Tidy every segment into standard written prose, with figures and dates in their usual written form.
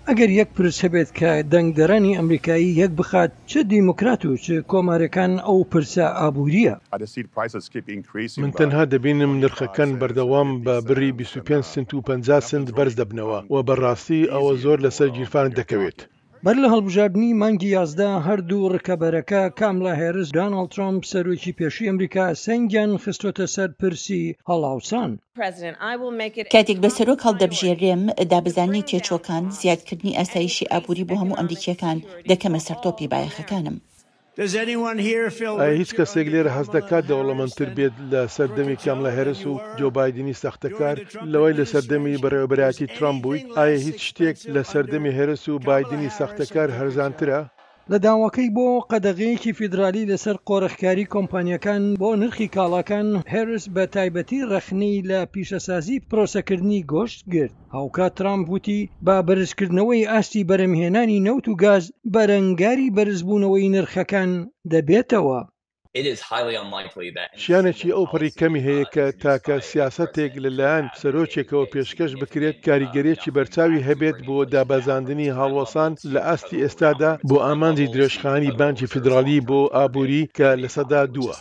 ئەگەر یەک پرس هەبێت کە دەنگدەرانی ئەمریکایی یەک بخات چ دیموکرات و چ کۆمارەکان ئەو پرسە ئابووریە. من تەنها دەبینم نرخەکان بەردەوام بە بڕی 25 سنت و 50 سنت بەرز دەبنەوە و بەڕاستی ئەوە زۆر لەسەر گیرفان دەکەوێت. بەر لە هەڵبژاردننی مانگی 11 هەردوو ڕکەبەرەکە کاملا هێرس دۆناڵد ترامپ سەرۆکی پێشووی ئەمریکا سەنگیان خستۆتە سەر پرسی هەڵاوسان. کاتێک بە سەرۆک هەڵدەبژێرێم دابزاننی تێچۆکان زیادکردنی ئاسایشی ئابووری بۆ هەموو ئەمریکیەکان دەکەمە سەرتۆپی بایەخەکانم. ئایا هیچ کەسێک لێرە هەست دەکات دەوڵەمەندتر بێت لە سەردەمی کاملا هێرس و جۆ بایدنی سەختەکار لەوەی لە سەردەمی بەڕێوەبەرایەتی ترامپ بوویت؟ ئایا هیچ شتێک لە سەردەمی هێرس و بایدنی سەختەکار هەرزانترە؟ لە داواکەی بۆ قەدەغەیەکی فیدرالی لەسەر قۆڕەخکاری کۆمپانیەکان بۆ نرخی کاڵاکان هێرس بە تایبەتی ڕەخنەی لە پیشەسازی پرۆسەکردنی گۆشت گرت. هاوکات ترامپ وتی با بەرزکردنەوەی ئاستی بەرەمهێنانی نەوت و گاز بەرەنگاری بەرزبوونەوەی نرخەکان دەبێتەوە. شیانێکی ئەو پەڕی کەمی هەیە کە تاکە سیاسەتێک لەلایەن سەرۆکێکەوە پێشکەش بکرێت کاریگەریەکی بەرچاوی هەبێت بۆ دابەزاندنی هەڵوەسان لە ئاستی ئێستادا بۆ ئامانجی درێژخانی بانکی فیدرالی بۆ ئابووری کە لە سەدا 2.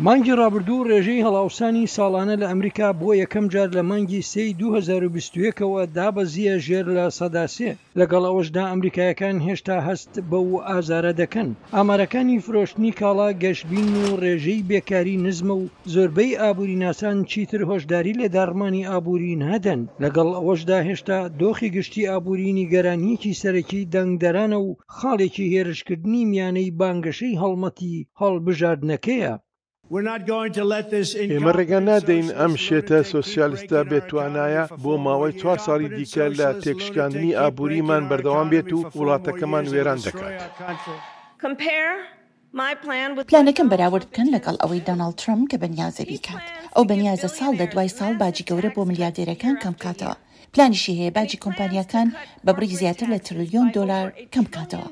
مانگی ڕابردوو ڕێژەی هەڵاوسانی ساڵانە لە ئەمریکا بۆ یەکەم جار لە مانگی 2021ەوە دابەزیە ژێر لە سەدا 3. لەگەڵ ئەوەشدا ئەمریکایەکان هێشتا هەست بەو ئازارە دەکەن. ئامارەکانی فرۆشتنی کاڵا گەشتبین و ڕێژەی بێکاری نزمە و زۆربەی ئابووری ناسان چیتر هۆشداری لە داڕمانی ئابووری نادەن. لەگەڵ ئەوەشدا هێشتا دۆخی گشتی ئابووری نیگەرانیەکی سەرەکی دەنگدەرانە و خاڵێکی هێرشکردنی میانەی بانگەشەی هەڵمەتی هەڵبژاردنەکەیە. ئێمە ڕێگە نادەین ئەم شێتە سۆسیالیستە بێت توانایە بۆ ماوەی 4 ساڵی دیکە لە تێکشکاندنی ئابووریمان بەردەوام بێت و وڵاتەکەمان وێران دەکات. پلانەکەم بەراورد بکەن لەگەڵ ئەوەی دۆناڵد ترامپ کە بەنیازە بیکات. ئەو بەنیازە ساڵ لە دوای ساڵ باجی گەورە بۆ ملیاردێرەکان کەم کاتەوە. پلانیشی هەیە باجی کۆمپانیەکان بە بڕی زیاتر لە تریلیۆن دۆلار کەم کاتەوە.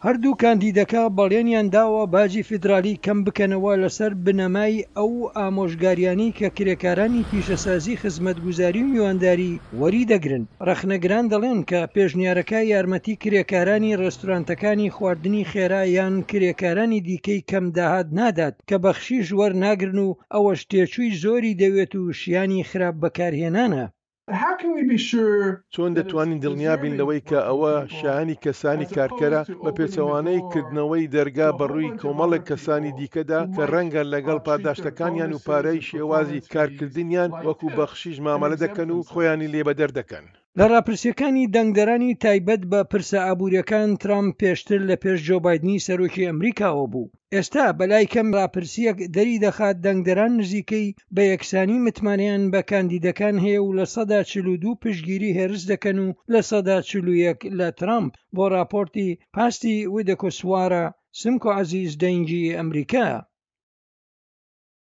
هەردوو کاندیدەکە بەڵێنیان داوە باجی فیدرالی کەم بکەنەوە لەسەر بنەمای ئەو ئامۆژگاریانی کە کرێکارانی پیشەسازی خزمەتگوزاری و میوانداری وەری دەگرن. ڕەخنەگران دەڵێن کە پێشنیارەکە یارمەتی کرێکارانی ڕێستورانتەکانی خواردنی خێرا یان کرێکارانی دیکەی کەم داهات نادات کە بەخشیش وەرناگرن و ئەوە شتێچووی زۆری دەوێت و شیانی خراپ بەکارهێنانە. چۆن دەتوانین دڵنیابین لەوەی کە ئەوە شایانی کەسانی کارکەرە بە پێچەوانەی کردنەوەی دەرگا بەڕووی کۆمەڵێک کەسانی دیکەدا کە ڕەنگە لەگەڵ پاداشتەکانیان و پارەی شێوازی کارکردنیان وەکو بەخشیش مامەلە دەکەن و خۆیانی لێبەدەر دەکەن. لە ڕاپرسیەکانی دەنگدەرانی تایبەت بە پرسە ئابووریەکان ترامپ پێشتر لە پێش جۆ بایدنی سەرۆکی ئەمریکاوە بوو. ئێستا بەلای کەم ڕاپرسیەک دەری دەخات دەنگدەران نزیکەی بە یەکسانی متمانیان بە کاندیدەکان هەیە و لە 42 پشگیری هێرس دەکەن و لە 41 لە ترامپ. بۆ راپۆرتی پاستی ویدەکۆسوارە سمکۆ عەزیز دەنگی ئەمریکا.